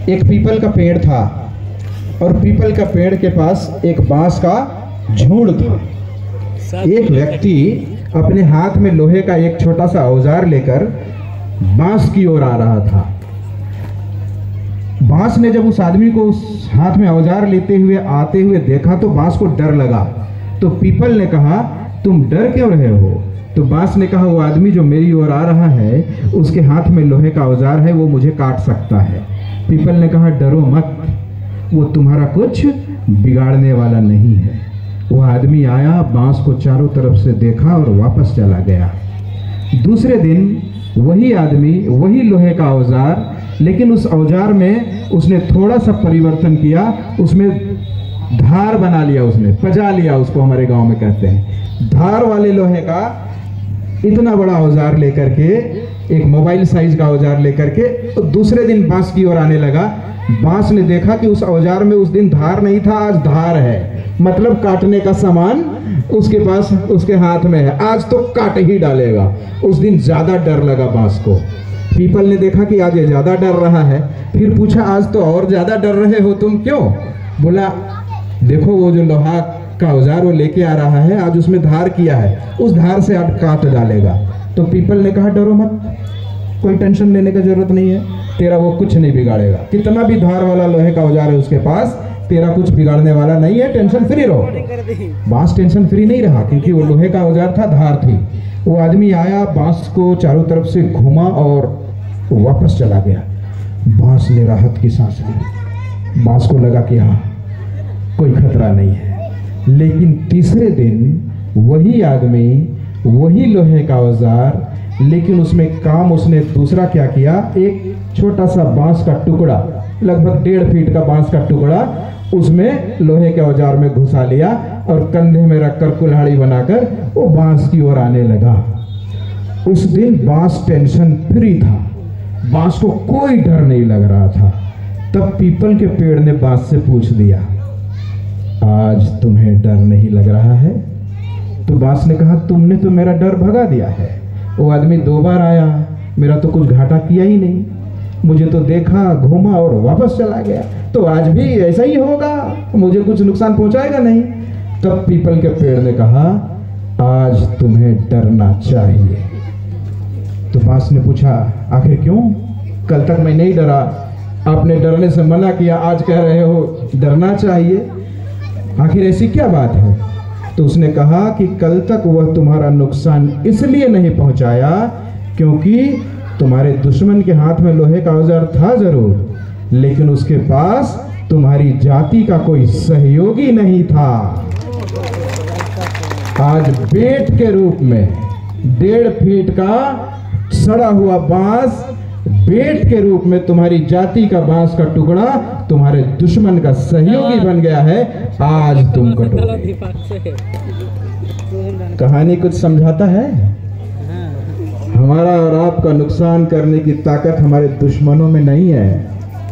एक पीपल का पेड़ था और पीपल का पेड़ के पास एक बांस का झुंड था। एक व्यक्ति अपने हाथ में लोहे का एक छोटा सा औजार लेकर बांस की ओर आ रहा था। बांस ने जब उस आदमी को उस हाथ में औजार लेते हुए आते हुए देखा तो बांस को डर लगा। तो पीपल ने कहा, तुम डर क्यों रहे हो? तो बांस ने कहा, वो आदमी जो मेरी ओर आ रहा है उसके हाथ में लोहे का औजार है, वो मुझे काट सकता है। पीपल ने कहा, डरो मत, वो तुम्हारा कुछ बिगाड़ने वाला नहीं है। वो आदमी आया, बांस को चारों तरफ से देखा और वापस चला गया। दूसरे दिन वही आदमी, वही लोहे का औजार, लेकिन उस औजार में उसने थोड़ा सा परिवर्तन किया, उसमें धार बना लिया, उसने पजा लिया, उसको हमारे गांव में कहते हैं। धार वाले लोहे का इतना बड़ा औजार लेकर के, एक मोबाइल साइज का औजार लेकर के तो दूसरे दिन बांस की ओर आने लगा। बांस ने देखा कि उस औजार में उस दिन धार नहीं था, आज धार है, मतलब काटने का सामान उसके पास, उसके हाथ में है, आज तो काट ही डालेगा। उस दिन ज्यादा डर लगा बांस को। पीपल ने देखा कि आज ये ज्यादा डर रहा है, फिर पूछा, आज तो और ज्यादा डर रहे हो तुम, क्यों? बोला, देखो वो जो लोहा का औजार वो लेके आ रहा है, आज उसमें धार किया है, उस धार से आज काट डालेगा। तो पीपल ने कहा, डरो मत, कोई टेंशन लेने की जरूरत नहीं है, तेरा वो कुछ नहीं बिगाड़ेगा। कितना भी धार वाला लोहे का औजार है उसके पास, तेरा कुछ बिगाड़ने वाला नहीं है, टेंशन फ्री रहो। बांस टेंशन फ्री नहीं रहा, क्योंकि वो लोहे का औजार था, धार थी। वो आदमी आया, बांस को चारों तरफ से घुमा और वापस चला गया। बांस ने राहत की सांस ली। बांस को लगा कि हाँ, कोई खतरा नहीं है। लेकिन तीसरे दिन वही आदमी, वही लोहे का औजार, लेकिन उसमें काम उसने दूसरा क्या किया, एक छोटा सा बांस का टुकड़ा, लगभग 1.5 फीट का बांस का टुकड़ा उसमें लोहे के औजार में घुसा लिया और कंधे में रखकर कुल्हाड़ी बनाकर वो बांस की ओर आने लगा। उस दिन बांस टेंशन फ्री था, बांस को कोई डर नहीं लग रहा था। तब पीपल के पेड़ ने बांस से पूछ दिया, आज तुम्हें डर नहीं लग रहा है? तो बांस ने कहा, तुमने तो मेरा डर भगा दिया है। वो आदमी 2 बार आया, मेरा तो कुछ घाटा किया ही नहीं, मुझे तो देखा, घूमा और वापस चला गया, तो आज भी ऐसा ही होगा, मुझे कुछ नुकसान पहुंचाएगा नहीं। तब पीपल के पेड़ ने कहा, आज तुम्हें डरना चाहिए। तो बांस ने पूछा, आखिर क्यों? कल तक मैं नहीं डरा, आपने डरने से मना किया, आज कह रहे हो डरना चाहिए, आखिर ऐसी क्या बात है? तो उसने कहा कि कल तक वह तुम्हारा नुकसान इसलिए नहीं पहुंचाया क्योंकि तुम्हारे दुश्मन के हाथ में लोहे का औजार था जरूर, लेकिन उसके पास तुम्हारी जाति का कोई सहयोगी नहीं था। आज बेट के रूप में 1.5 फीट का सड़ा हुआ बांस, बेट के रूप में तुम्हारी जाति का बांस का टुकड़ा तुम्हारे दुश्मन का सहयोगी बन गया है, आज तुम कटोगे। कहानी कुछ समझाता है? हमारा और आपका नुकसान करने की ताकत हमारे दुश्मनों में नहीं है,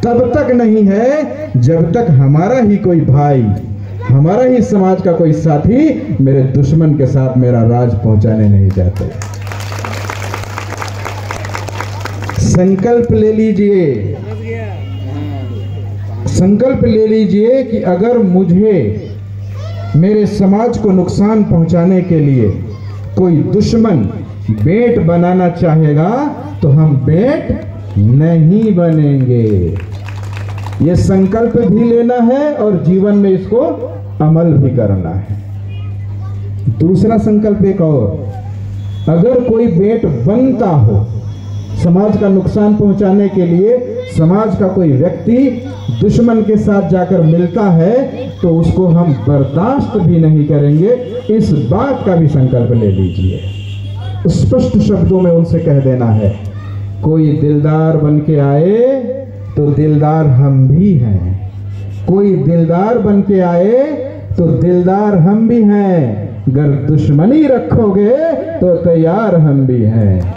तब तक नहीं है जब तक हमारा ही कोई भाई, हमारा ही समाज का कोई साथी मेरे दुश्मन के साथ मेरा राज पहुंचाने नहीं चाहते। संकल्प ले लीजिए, संकल्प ले लीजिए कि अगर मुझे मेरे समाज को नुकसान पहुंचाने के लिए कोई दुश्मन बेट बनाना चाहेगा तो हम बेट नहीं बनेंगे। ये संकल्प भी लेना है और जीवन में इसको अमल भी करना है। दूसरा संकल्प एक और, अगर कोई बेट बनता हो समाज का नुकसान पहुंचाने के लिए, समाज का कोई व्यक्ति दुश्मन के साथ जाकर मिलता है तो उसको हम बर्दाश्त भी नहीं करेंगे, इस बात का भी संकल्प ले लीजिए। स्पष्ट शब्दों में उनसे कह देना है, कोई दिलदार बन के आए तो दिलदार हम भी हैं, कोई दिलदार बन के आए तो दिलदार हम भी हैं, अगर दुश्मनी रखोगे तो तैयार हम भी हैं।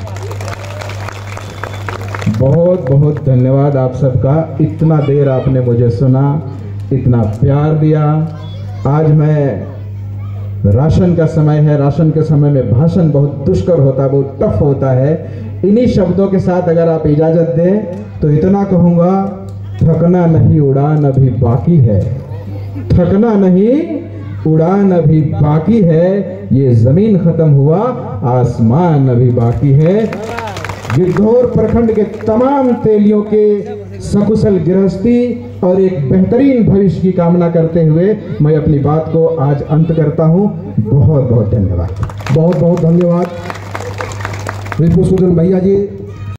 बहुत बहुत धन्यवाद आप सबका, इतना देर आपने मुझे सुना, इतना प्यार दिया। आज मैं, राशन का समय है, राशन के समय में भाषण बहुत दुष्कर होता है, बहुत टफ होता है। इन्हीं शब्दों के साथ अगर आप इजाजत दें तो इतना कहूँगा, थकना थकना नहीं उड़ान अभी बाकी है, थकना नहीं उड़ान अभी बाकी है, ये जमीन खत्म हुआ आसमान अभी बाकी है। गिद्धौर प्रखंड के तमाम तेलियों के सकुशल गृहस्थी और एक बेहतरीन भविष्य की कामना करते हुए मैं अपनी बात को आज अंत करता हूं। बहुत बहुत धन्यवाद। बहुत बहुत धन्यवाद रिपुसूदन भैया जी।